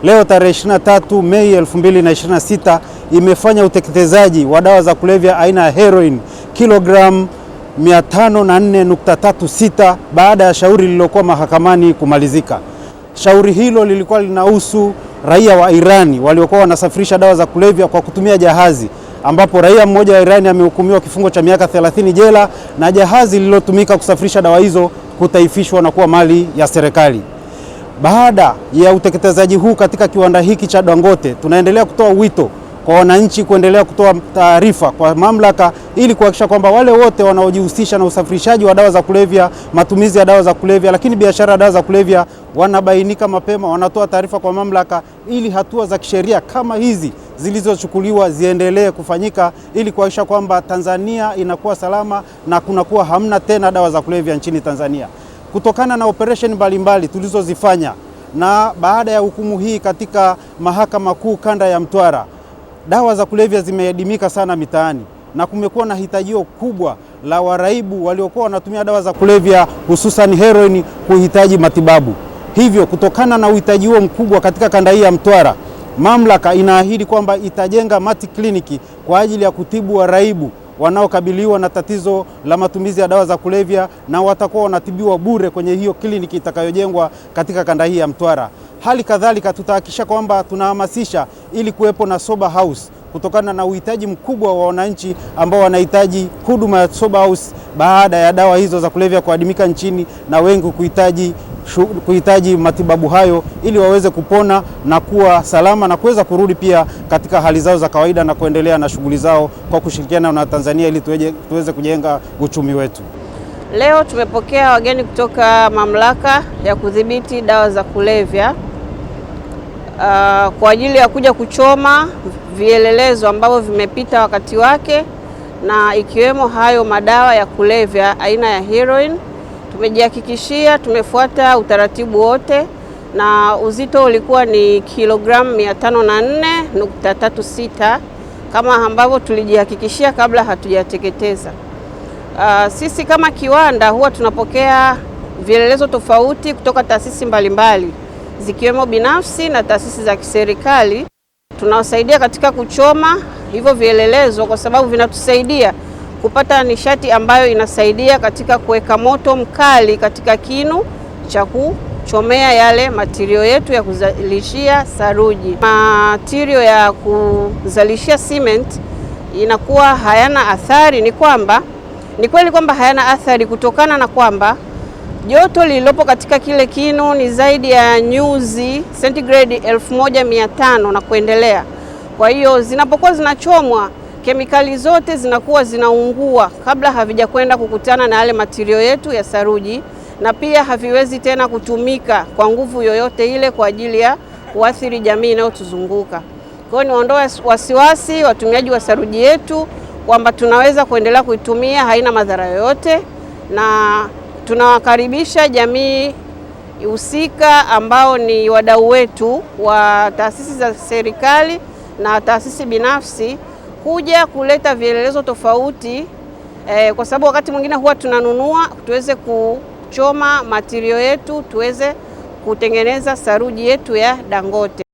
leo tarehe 23 Mei 2026 imefanya uteketezaji wa dawa za kulevya aina ya heroin kilogramu 504.36 baada ya shauri lililokuwa mahakamani kumalizika. Shauri hilo lilikuwa linahusu raia wa Irani waliokuwa wanasafirisha dawa za kulevya kwa kutumia jahazi, ambapo raia mmoja wa Irani amehukumiwa kifungo cha miaka 30 jela na jahazi lililotumika kusafirisha dawa hizo kutaifishwa na kuwa mali ya serikali. Baada ya uteketezaji huu katika kiwanda hiki cha Dangote, tunaendelea kutoa wito kwa wananchi kuendelea kutoa taarifa kwa mamlaka ili kuhakikisha kwamba wale wote wanaojihusisha na usafirishaji wa dawa za kulevya, matumizi ya dawa za kulevya, lakini biashara ya dawa za kulevya wanabainika mapema, wanatoa taarifa kwa mamlaka ili hatua za kisheria kama hizi zilizochukuliwa ziendelee kufanyika ili kuhakikisha kwamba Tanzania inakuwa salama na kunakuwa hamna tena dawa za kulevya nchini Tanzania. Kutokana na operation mbalimbali tulizozifanya na baada ya hukumu hii katika Mahakama Kuu Kanda ya Mtwara, dawa za kulevya zimeadimika sana mitaani na kumekuwa na hitajio kubwa la waraibu waliokuwa wanatumia dawa za kulevya hususan heroin kuhitaji matibabu. Hivyo kutokana na uhitaji huo mkubwa katika kanda hii ya Mtwara, mamlaka inaahidi kwamba itajenga mati kliniki kwa ajili ya kutibu waraibu wanaokabiliwa na tatizo la matumizi ya dawa za kulevya, na watakuwa wanatibiwa bure kwenye hiyo kliniki itakayojengwa katika kanda hii ya Mtwara. Hali kadhalika tutahakikisha kwamba tunahamasisha ili kuwepo na sober house kutokana na uhitaji mkubwa wa wananchi ambao wanahitaji huduma ya sober house baada ya dawa hizo za kulevya kuadimika nchini na wengi kuhitaji matibabu hayo ili waweze kupona na kuwa salama na kuweza kurudi pia katika hali zao za kawaida na kuendelea na shughuli zao kwa kushirikiana na Tanzania ili tuweze kujenga uchumi wetu. Leo tumepokea wageni kutoka Mamlaka ya Kudhibiti Dawa za Kulevya kwa ajili ya kuja kuchoma vielelezo ambavyo vimepita wakati wake, na ikiwemo hayo madawa ya kulevya aina ya heroin. Tumejihakikishia tumefuata utaratibu wote na uzito ulikuwa ni kilogramu 504.36 kama ambavyo tulijihakikishia kabla hatujateketeza. Sisi kama kiwanda huwa tunapokea vielelezo tofauti kutoka taasisi mbalimbali zikiwemo binafsi na taasisi za kiserikali. Tunawasaidia katika kuchoma hivyo vielelezo kwa sababu vinatusaidia kupata nishati ambayo inasaidia katika kuweka moto mkali katika kinu cha kuchomea yale matirio yetu ya kuzalishia saruji. Matirio ya kuzalishia cement inakuwa hayana athari. Ni kweli kwamba hayana athari kutokana na kwamba joto lililopo katika kile kinu ni zaidi ya nyuzi sentigredi 1500 na kuendelea. Kwa hiyo zinapokuwa zinachomwa, kemikali zote zinakuwa zinaungua kabla havijakwenda kukutana na yale matirio yetu ya saruji, na pia haviwezi tena kutumika kwa nguvu yoyote ile kwa ajili ya kuathiri jamii inayotuzunguka. Kwa hiyo niondoe wasiwasi watumiaji wa saruji yetu kwamba tunaweza kuendelea kuitumia, haina madhara yoyote, na tunawakaribisha jamii husika ambao ni wadau wetu wa taasisi za serikali na taasisi binafsi kuja kuleta vielelezo tofauti kwa sababu wakati mwingine huwa tunanunua tuweze kuchoma matirio yetu tuweze kutengeneza saruji yetu ya Dangote.